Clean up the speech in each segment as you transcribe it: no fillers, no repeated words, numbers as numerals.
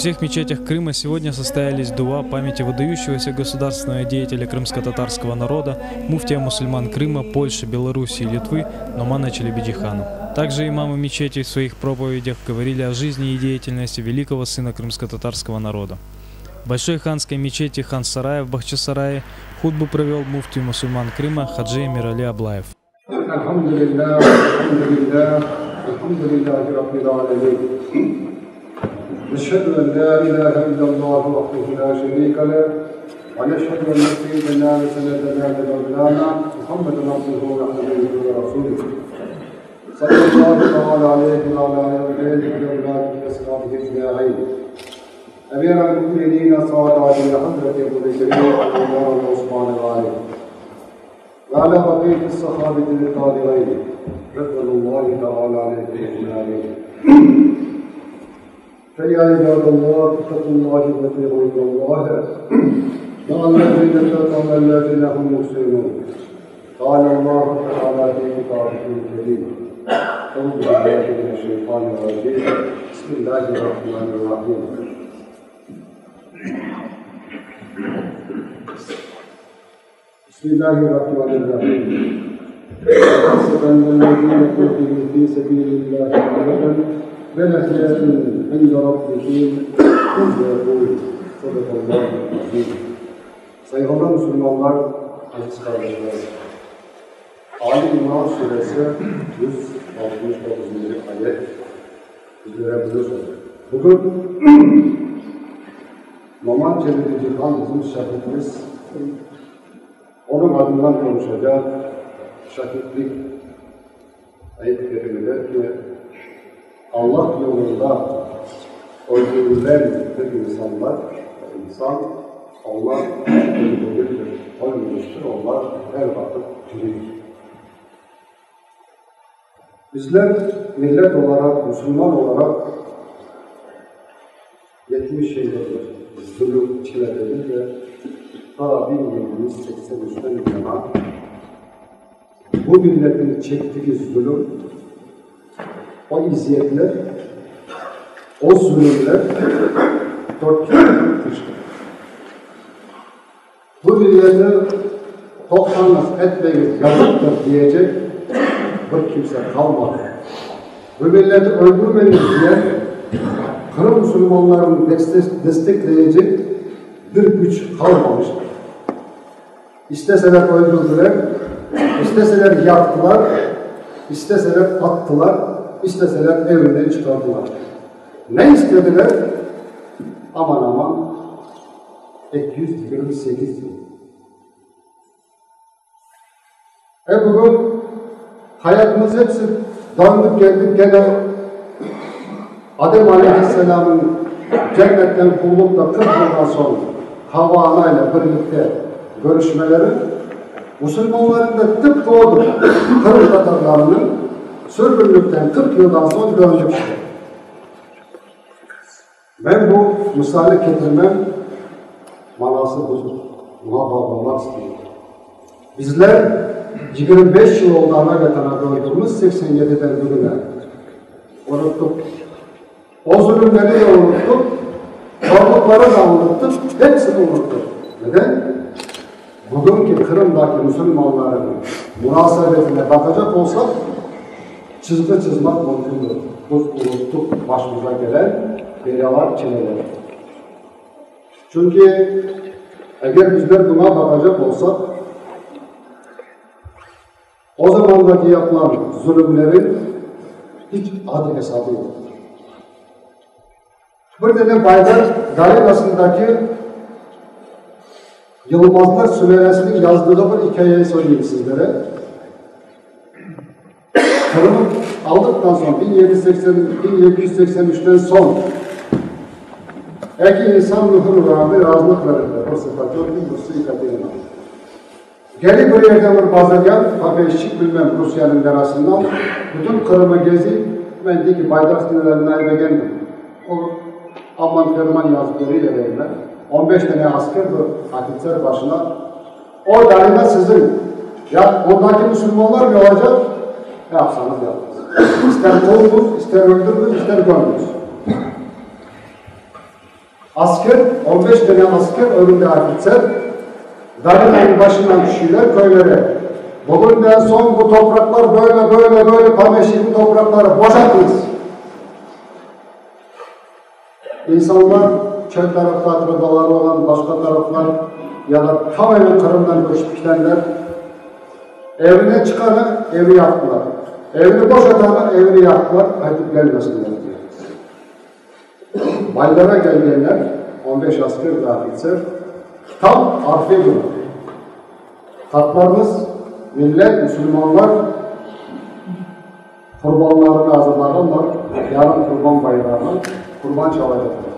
всех мечетях Крыма сегодня состоялись дуа памяти выдающегося государственного деятеля крымско-татарского народа, муфтия мусульман Крыма, Польши, Белоруссии и Литвы Номана Челебиджихана. Также имамы мечетей в своих проповедях говорили о жизни и деятельности великого сына крымско-татарского народа. В Большой ханской мечети Хан-Сарая в Бахчисарае хутбу провел муфтий мусульман Крыма Хаджи Эмирали Аблаев. نشهد أن لا إله إلا الله وحده لا شريك له ونشهد أن سيدنا وسندنا ومولانا محمدا عبده ورسوله صلى الله تعالى عليه وعلى آله وأصحابه وأصحابه أجمعين. أمير المؤمنين سعادة حضرة أبو بكر وعمر وعثمان وعلي وعلى بقية الصحابة الطاهرين رضوان الله تعالى عليهم أجمعين. فيا عباد الله اتقوا الله واطيعوا الله مع الذين اتقوا والذين هم محسنون. قال الله تعالى في كتابه الكريم أعوذ بالله من الشيطان الرجيم بسم الله الرحمن الرحيم. بسم الله الرحمن الرحيم. حسبن الذين قتلوا في سبيل الله أمواتا بل أحياء عند ربهم يرزقون. Sadakallahu azim. Saygıdeğer Müslümanlar, aziz kardeşler, Ali İmran Suresi 169. ayet bizlere buyuruyor. Bugün Noman Celle'de bizim şahitimiz, onun adından konuşacak şahitlik ayet-i kerimeler ki Allah yolunda öldürülen bir insan, Allah öldürülmüştür, ölmüştür, onlar her vakit diridir. Bizler millet olarak, Müslüman olarak 70 yıldır zulüm çilededik ve ta 1783'ten yana bu milletin çektiği zulüm, o iziyetler, o zulümler 4 kere bitmiştir. Bu milleti toplanmaz etmeyin, yazıktır diyecek bir kimse kalmadı. Bu milleti öldürmeyin diye Kırım Müslümanlarını destekleyecek bir güç kalmamıştır. İsteseler öldürdüler, isteseler yaktılar, isteseler attılar, isteseler evinden çıkardılar. Ne istediler? Aman aman 228 yıl. Bugün hayatımız hepsi döndük geldik gene Adem Aleyhisselam'ın cennetten kullukla 40 yıldan sonra Havva Ana'yla birlikte görüşmeleri Müslümanların da tıpkı odur. Kırım Tatarlarının sürgünlükten 40 yıldan sonra döndük. Ben bu misali getirmem manası budur. Buna bağlamak istiyorum. Bizler 25 yıl oldu ana vatana döndüğümüz 87'den bugüne unuttuk. O zulümleri de unuttuk. Zorlukları da unuttuk. Hepsini unuttuk. Neden? Bugünkü Kırım'daki Müslümanların münasebetine bakacak olsak çizgi çizmek mümkündür. Biz unuttuk başımıza gelen belalar, çileler. Çünkü eğer bizler buna bakacak olsak o zamandaki yapılan zulümlerin hiç adı hesabı yoktur. Bir tane Baydar Gayrası'ndaki Yılmazlar Sülalesi'nin yazdığı bir hikayeyi söyleyeyim sizlere. Kırım'ı aldıktan sonra 1783'ten sonra eki insan nuhunu rağmen razılık verirler. O sıfatı yok, bu sıfatı yok. Geri bir yerden bir bazargan, haberşik bilmem Rusya'nın arasından bütün Kırım'ı gezip, ben de ki Baydar sınırlarına eve geldim. O Amman Ferman yazdıklarıyla verirler. 15 tane asker bir atitler başına. O daima sizin. Ya oradaki Müslümanlar ne olacak? Ne yapsanız yapınız. İster kovunuz, ister öldürünüz, ister gömünüz. Asker, 15 tane asker önünde Afitser, Darı'nın başından düşüyorlar köylere. Bugünden son bu topraklar böyle Pameşi bu toprakları boşaltınız. İnsanlar çöl tarafta akrabaları olan başka taraflar ya da tamamen Kırım'dan göçüp gidenler evine çıkanı evi yaktılar. Evini boşatanı evini yaktılar. Kayıp gelmesinler diye. Baylara gelgenler 15 asker dahilse tam Arife günü. Halklarımız, millet, Müslümanlar kurbanlarını hazırlarlar. Yarın kurban bayrağına kurban çalacaklar.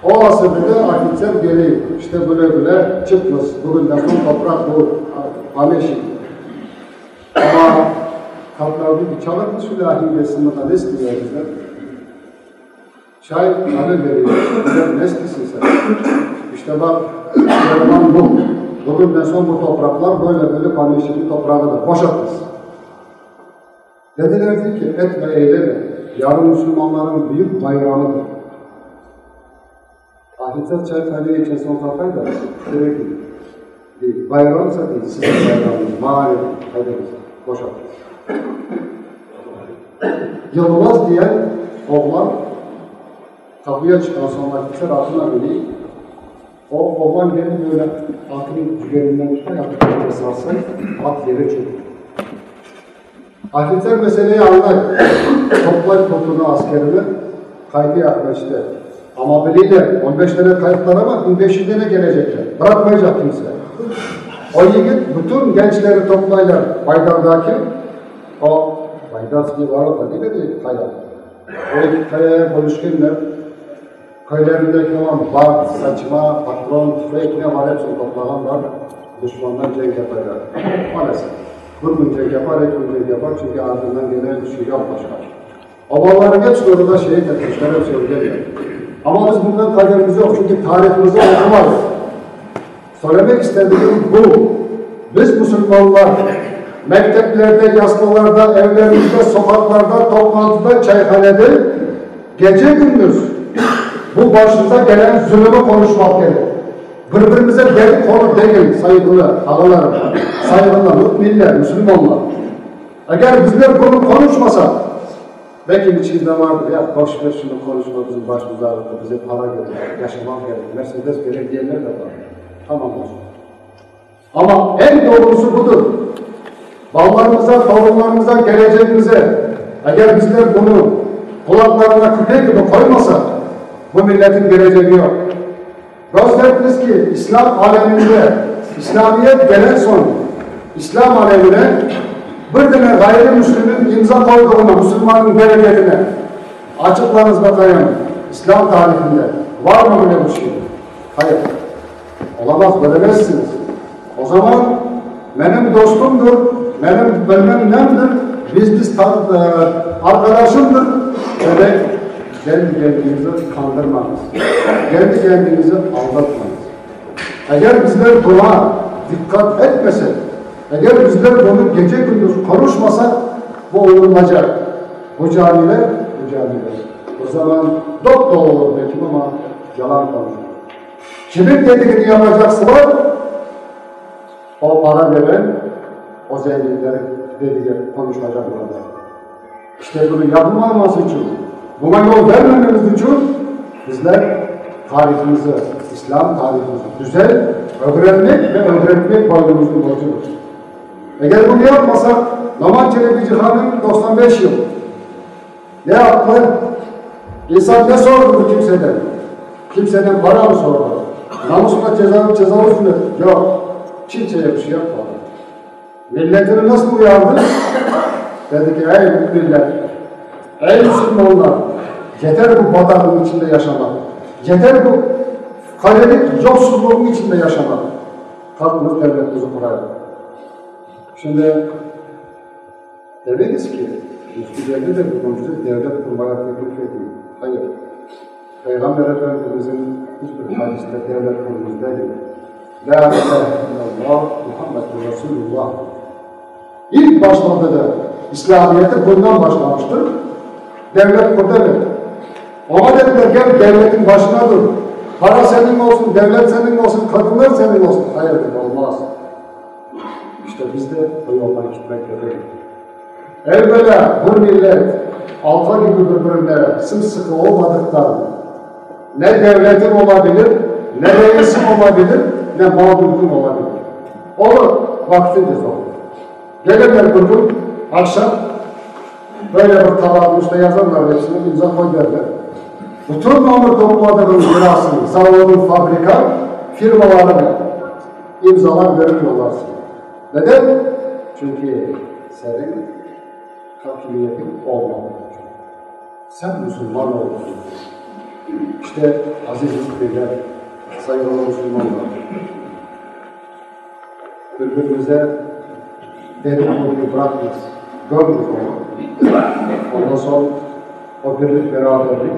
O asırda Afitser geliyor. İşte böyle çıkmış. Bugünden son toprak bu Pameşi. Ama kalklarda bir çalık sülahi gelsin ne istiyor bizler? Şayet haber veriyor. Ne istiyorsun sen? İşte bak, Erman bu. Bugünden son bu topraklar böyle Pameşi'nin toprağıdır. Boşaltız. Dediler ki etme eyleme. Yarın Müslümanların büyük bayrağıdır. Afitser Çaykhale'ye için son kafayı da direkt değil. Bayrağımsa değil, sizin bayrağınız, mağarip, kaydınız, boşaltınız. Yılmaz diyen oğlan kapıya çıkan sonra Afitser altına biniyor. O oğlan gelip böyle atın cügerinden tutar, yapıp salsa, at yere çöküyor. Afitser meseleyi anlar. Toplayıp toplunu askerini kaydı yaklaştı. Ama biriyle 15 tane kayıtlar ama 1500 tane gelecekler. Bırakmayacak kimse. O yiğit bütün gençleri toplaylar Baydar'daki. O Baydar'daki var o da değil mi? Kaya. O iki kayaya bölüşkenler. Köylerindeki olan bar, saçma, patron, tüfek ne var hepsini toplayanlar. Düşmandan cenk yaparlar. Maalesef. Bir gün cenk yapar, iki gün cenk yapar çünkü ardından gelen bir şey yapmışlar. Obaların hepsi orada şehit etmişler, hepsi öldürüyor. Ama biz bundan kaderimiz yok çünkü tarihimizi okumayız. Söylemek istediğim bu. Biz Müslümanlar mekteplerde, yaslalarda, evlerimizde, sokaklarda, toplantıda, çayhanede gece gündüz bu başımıza gelen zulümü konuşmak gerek. Birbirimize deli konu değil, saygılı, ağalarım, saygılı, müminler, Müslümanlar. Eğer bizler bunu konuşmasak, belki içinde vardır ya, boş ver şunu konuşma, bizim başımıza ağrıttı, bize para gelir, yaşamak gelir, Mercedes gelir diyenler de var. Tamam olsun. Ama en doğrusu budur. Ballarımıza, torunlarımıza, geleceğimize, eğer bizler bunu kulaklarına küpe gibi koymasak, bu milletin geleceği yok. Gösterdiniz ki İslam aleminde, İslamiyet gelen son, İslam alemine bir tane gayrimüslimin imza koyduğuna, Müslümanın bereketine açıklarınız bakayım. İslam tarihinde var mı böyle bir şey? Hayır. Olamaz, bilemezsiniz. O zaman benim dostumdur, benim bilmem nemdir, biz arkadaşımdır. Böyle kendi kendinizi kandırmanız. Kendi kendinizi aldatmanız. Eğer bizler buna dikkat etmesek, eğer bizler bunu gece gündüz konuşmasak, bu olunacak. Bu camiler. O zaman dolu olur belki ama yalan konuşur. Kimin dediğini yapacaksalar, o para veren, o zenginleri dediği konuşacak burada. İşte bunu yapılmaması için, buna yol vermememiz için bizler tarihimizi, İslam tarihimizi güzel öğrenmek ve öğretmek boynumuzun borcudur. Eğer bunu yapmasak, Naman Çelebi Cihan'ın 95 yıl. Ne yaptı? İnsan ne sordu bu kimseden? Kimseden para mı sordu? Namusuna cezamız mı? Yok. Kimseye bir şey yapmadı. Milletini nasıl uyardı? Dedi ki ey millet, ey Müslümanlar, yeter bu badarlığın içinde yaşamak. Yeter bu kalelik yoksulluğun içinde yaşamak. Kalkınız devletimizi kurardı. Şimdi demeliyiz ki, Müslümanlar de bu devlet kurmaya teklif ediyor. Hayır. Peygamber Efendimiz'in hiçbir hadiste devlet kurumuz değil. La ilahe illallah Muhammed Resulullah. İlk başlarda da İslamiyet'e bundan başlamıştır. Devlet kur demek. Ona dediler gel devletin başına dur. Para senin olsun, devlet senin olsun, kadınlar senin olsun. Hayır dedi, olmaz. İşte biz de o yoldan gitmek gerekir. Evvela bu millet alta gibi birbirine sımsıkı olmadıktan ne devletin olabilir, ne reisin olabilir, ne mağdurun olabilir. Olur, vaktince zor. Gelirler bir gün, akşam, böyle bir tabağın üstte yazarlar, hepsine imza koy derler. Bütün mamur topladığı mirasını, salonun fabrika, firmalarına imzalar verir yollarsın. Neden? Çünkü senin hakimiyetin olmalı. Sen Müslüman oldun. İşte aziz müminler, sayılı Müslümanlar, birbirimize dedikoduyu bırakmaz. Gördük onu. Ondan sonra o birlik beraberlik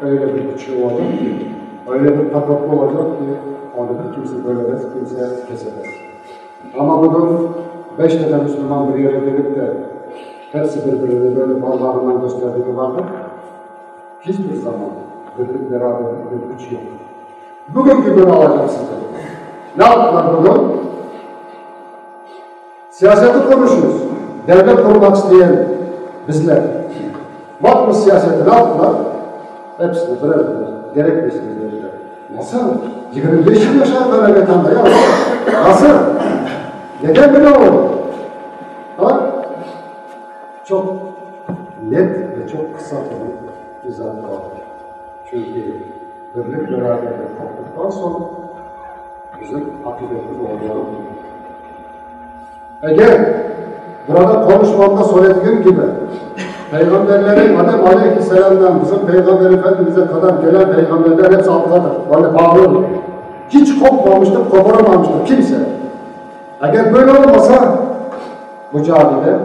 öyle bir güçlü olacak ki, öyle bir takatlı olacak ki onu da kimse bölemez, kimse kesemez. Ama bugün 5 tane Müslüman bir yere gelip de hepsi birbirine böyle parmağından gösterdiği vardır. Hiçbir zaman birlik beraberlik bir güç yok. Bugünkü günü alacağım size. Ne yaptılar bugün? Siyaseti konuşuyoruz. Devlet kurmak isteyen bizler. Bakmış siyaseti ne yaptılar? Hepsini bıraktılar. Gerekmesiniz dediler. Nasıl? 25 yıl yaşar böyle metanda ya. Nasıl? Neden böyle oldu? Ha? Çok net ve çok kısa bir izah var. Çünkü birlik beraberlik koptuktan sonra bizim akıbetimiz oluyor. Eğer burada konuşmamda söylediğim gibi Peygamberlerin Adem Aleyhisselam'dan bizim Peygamber Efendimiz'e kadar gelen peygamberler hepsi alttadır. Böyle bağlıdır. Hiç kopmamıştır, koparamamıştır kimse. Eğer böyle olmasa bu camide,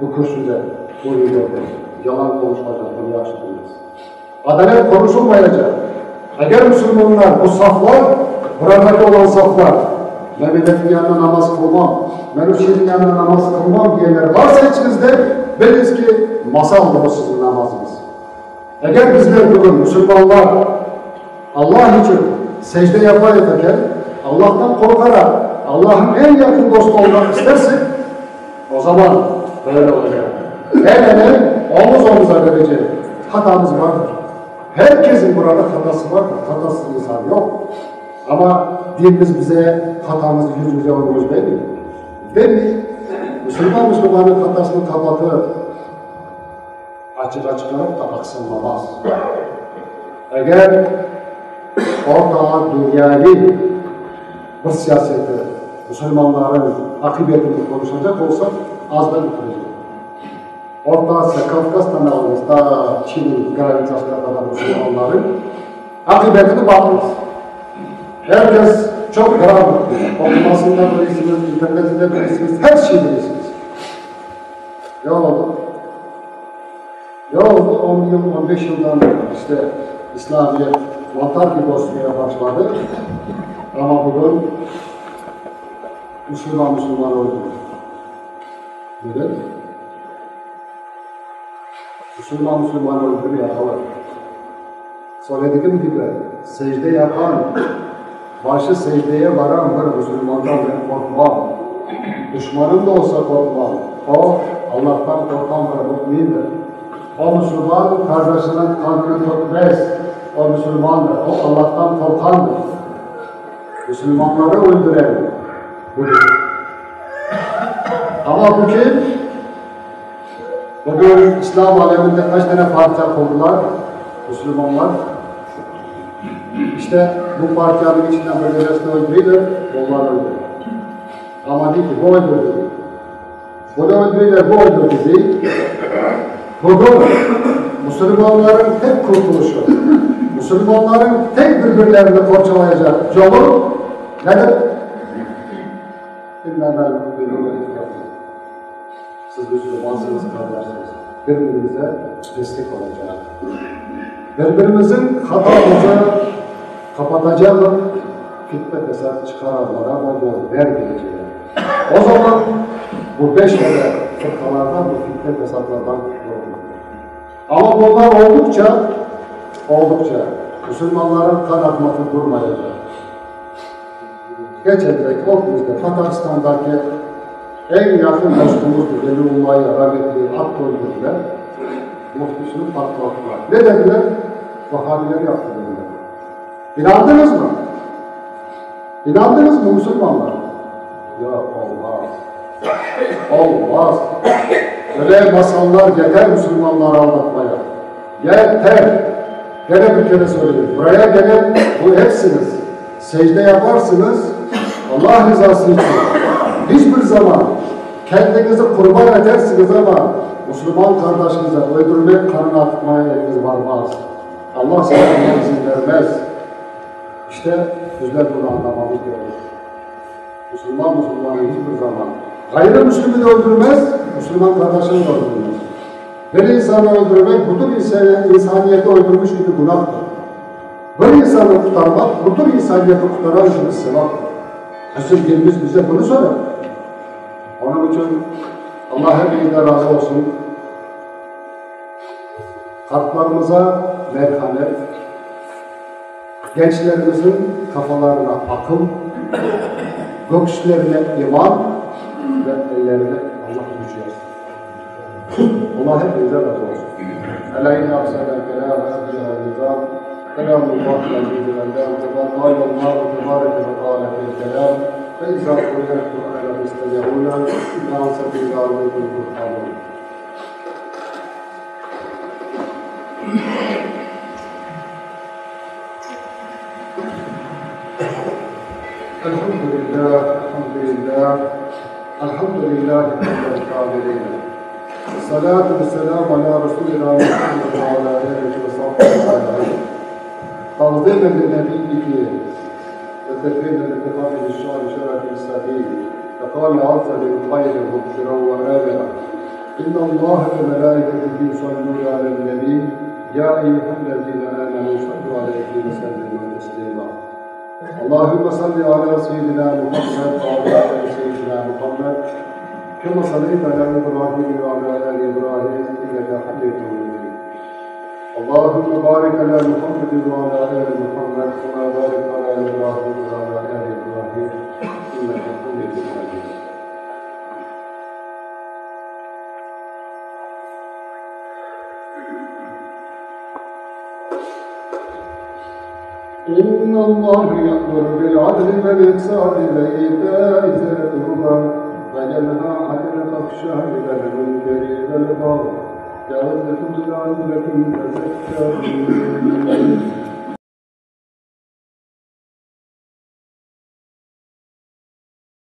bu kürsüde, bu yolda yalan konuşmayacak, bunu yaşatılmaz. Adalet konuşulmayacak. Eğer Müslümanlar, bu saflar, buradaki olan saflar, Mehmet'in yanına namaz kılmam, Menüşşehir'in yanına namaz kılmam diyenler varsa içinizde, biliriz ki masaldır o sizin namazınız. Eğer bizler bugün Müslümanlar Allah için secde yaparken, Allah'tan korkarak Allah'ın en yakın dostu olmak istersek, o zaman böyle olacak. El ele, omuz omuza verecek. Hatamız vardır. Herkesin burada hatası vardır. Hatasız insan yok. Ama dinimiz bize hatamızı yüz yüze vurmuş değil mi? Değil mi? Müslümanın hatasını kapatır. Açık açıklanıp da aksınmaz. Eğer orada dünyavi bir siyaseti, Müslümanların akıbetini konuşacak olsak az da bitirecek. Orta Asya, Kafkas'tan alırız, ta Çin'in granitasına kadar Müslümanların akıbetini bakırız. Herkes çok karanlık. Okumasında bilirsiniz, internetinde bilirsiniz, her şeyi bilirsiniz. Ne oldu? Ne oldu? 10 yıl, 15 yıldan işte İslamiyet mantar gibi olmaya başladı. Ama bugün Müslüman öldü. Neden? Müslüman öldürüyor yakalar. Söylediğim gibi secde yapan, başı secdeye varan bir Müslümandan ben korkmam. Düşmanım da olsa korkmam. O Allah'tan korkan bir mümindir. O Müslüman kardeşinin kanını dökmez. O Müslümandır. O Allah'tan korkandır. Müslümanları öldüren budur. Ama bu kim? Bugün İslam aleminde kaç tane parti kurdular? Müslümanlar. İşte bu partiyanın içinden bölgesini öldürüyorlar, onlar öldürüyor. Ama değil ki bu öldürdü. Bu da öldürüyorlar, bu öldürdü. Bugün Müslümanların tek kurtuluşu, Müslümanların tek birbirlerini parçalayacak yolu nedir? Siz Müslümansınız, kardeşsiniz. Birbirimize destek olacağız. Birbirimizin hatamızı kapatacak fitne fesat çıkaranlara da yol vermeyeceğiz. O zaman bu 5 tane fırkalardan, bu fitne fesatlardan kurtulur. Ama bunlar oldukça oldukça Müslümanların kan akması durmayacak. Geçecek o bizde Tataristan'daki en yakın dostumuzdu Veliullah'ı rahmetli Abdülhamid'le muftisini patlattılar. Ne dediler? Vahabiler yaptı dediler. İnandınız mı? İnandınız mı Müslümanlar? Ya olmaz. Olmaz. Öyle masallar yeter Müslümanları aldatmaya. Yeter. Gene bir kere söyleyeyim. Buraya gelen bu hepsiniz. Secde yaparsınız. Allah rızası için. Hiçbir zaman kendinizi kurban edersiniz ama Müslüman kardeşinize öldürmek, kanını atmaya eliniz varmaz. Allah size izin vermez. İşte bizler bunu anlamamız gerekir. Müslümanı hiçbir zaman gayrimüslimi de öldürmez, Müslüman kardeşini de öldürmez. Bir insanı öldürmek, bütün insaniyeti öldürmüş gibi günahtır. Bir insanı kurtarmak, bütün insaniyeti kurtaran gibi sevaptır. Resulümüz bize bunu söyler. Onun için Allah hepinizden razı olsun. Kalplarımıza merhamet, gençlerimizin kafalarına akıl, göğüslerine iman ve ellerine Allah gücü yazsın. Allah hepinize razı olsun. Eleyna abseden kelam, hâdiyâ nizam, kelamullah lezîzî vendâm, tebâllâhullah tebâreke ve tâlâ fil kelam, ve izâ kuriyel Kur'âne müstemihûne, nânseti ilâhûne Kur'ânûn. Elhamdülillah, Elhamdülillah. Salatu ve selamu ala Resulina Muhammed ve ala aleyhi ve sahbihi. Tazdimen li nebiyyiki ve tekrimen li tifâfil şâri şerefil sahih. Fekâle azze lil hayri mubşiran ve âmina. İnna Allâhe ve melâiketihi yusallûne alel nebî. Ya eyyühellezîne âmenû sallu aleyhi ve sellemû teslîmâ. Allahümme salli ala seyyidina Muhammed ve ala seyyidina Muhammed. Kema sallayta ala İbrahim ve ala ali İbrahim inneke hamidun mecid. Allahümme barik ala Muhammed ve ala ali Muhammed kema barik ala İbrahim ve ala ali İbrahim inneke hamidun mecid. إن الله يأمر بالعدل والإحسان وإيتاء ذي القربى وينهى عن الفحشاء والمنكر والبغي يعظكم لعلكم تذكرون